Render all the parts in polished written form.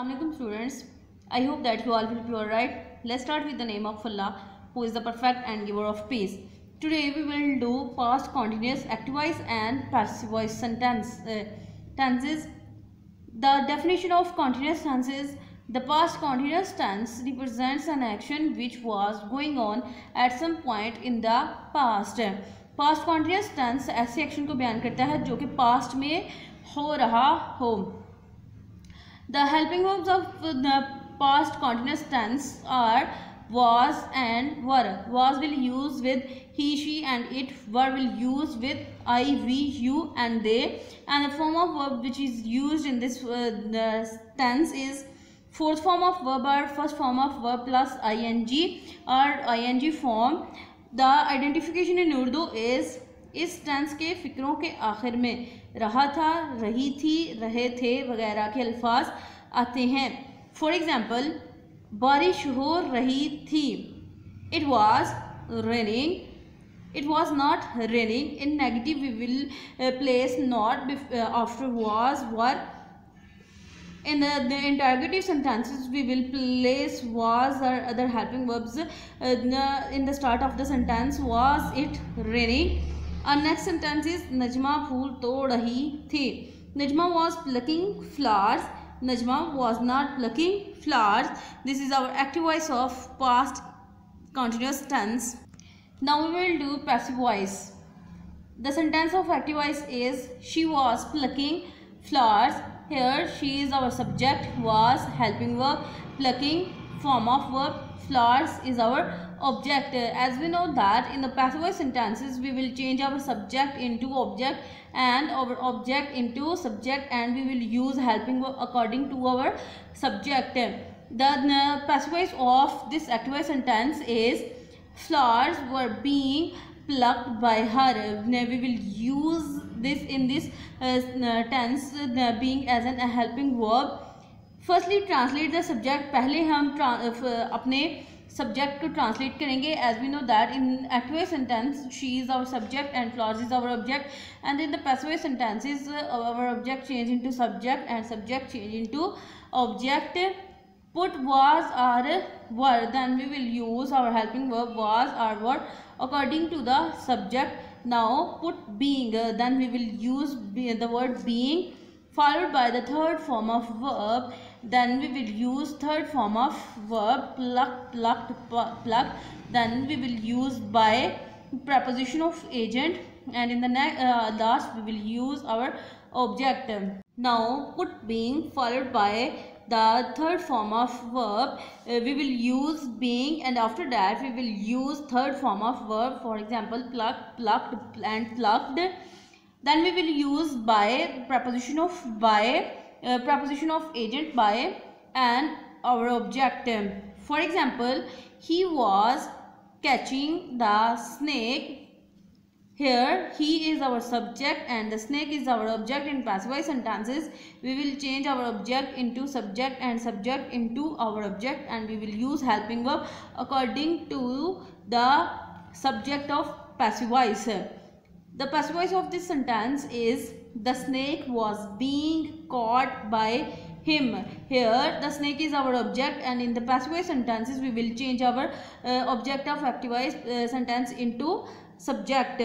Assalamualaikum students. I hope that you all will be alright. Let's start with the name of Allah, who is the perfect and giver of peace. Today we will do past continuous active voice and passive voice tenses. The definition of continuous tense is the past continuous tense represents an action which was going on at some point in the past. Past continuous tense ऐसे action को बयान करता है जो कि past में हो रहा हो. The helping verbs of the past continuous tense are was and were. Was will use with he, she and it. Were will use with I, we, you and they. And the form of verb which is used in this tense is fourth form of verb or first form of verb plus ing or ing form. The identification in Urdu is इस tense के फ़िक्रों के आखिर में रहा था, रही थी, रहे थे वगैरह के अल्फाज आते हैं. फॉर एग्ज़ाम्पल, बारिश हो रही थी. It was raining. It was not raining. In negative we will place not after was were. In the interrogative sentences, we will place was or other helping verbs in the start of the sentence. Was it raining? Our next sentence is Najma फूल तोड़ रही थी. Najma was plucking flowers. Najma was not plucking flowers. This is our active voice of past continuous tense. Now we will do passive voice. The sentence of active voice is she was plucking flowers. Here she is our subject, was helping verb, plucking form of verb, flowers is our object. As we know that in the passive voice sentences we will change our subject into object and our object into subject, and we will use helping verb according to our subject. The passive voice of this active voice sentence is flowers were being plucked by her. We will use this in this tense being as a helping verb. Firstly, translate the subject. पहले हम अपने subject को translate करेंगे. As we know that in active voice sentence she is our subject and flowers is our object, and in the passive voice sentences our object change into subject and subject change into object. Put was or were, then we will use our helping verb was or were according to the subject. Now put being, then we will use the word being followed by the third form of verb. Then we will use third form of verb plucked, plucked, plucked. Then we will use by preposition of agent, and in the last we will use our object. Now put being followed by the third form of verb. We will use being, and after that we will use third form of verb. For example, plucked, plucked and plucked. Then we will use by, preposition of by, preposition of agent by, and our object. For example, he was catching the snake. Here he is our subject and the snake is our object. In passive voice sentences we will change our object into subject and subject into our object, and we will use helping verb according to the subject of passive voice. The passive voice of this sentence is the snake was being caught by him. Here the snake is our object, and in the passive voice sentences we will change our object of active voice sentence into subject.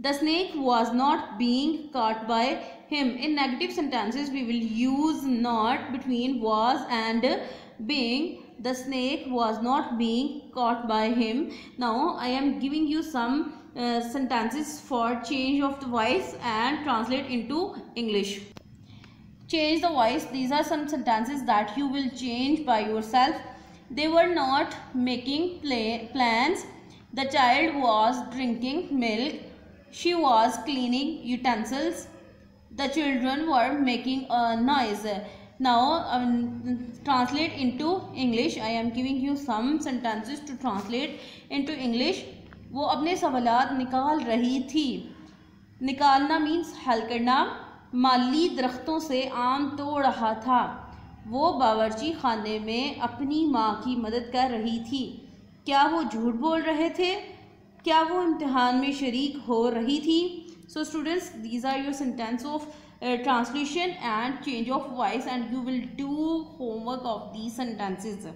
The snake was not being caught by him. In negative sentences we will use not between was and being. The snake was not being caught by him. Now I am giving you some sentences for change of the voice and translate into English. Change the voice. These are some sentences that you will change by yourself. They were not making plans. The child was drinking milk. She was cleaning utensils. The children were making a noise. Now translate into English. I am giving you some sentences to translate into English. वो अपने सवालात निकाल रही थी. निकालना means हल करना. माली दरख्तों से आम तोड़ रहा था. वो बावर्ची खाने में अपनी माँ की मदद कर रही थी. क्या वो झूठ बोल रहे थे? क्या वो इम्तिहान में शरीक हो रही थी? So students, these are your sentence of translation and change of voice, and you will do homework of these sentences.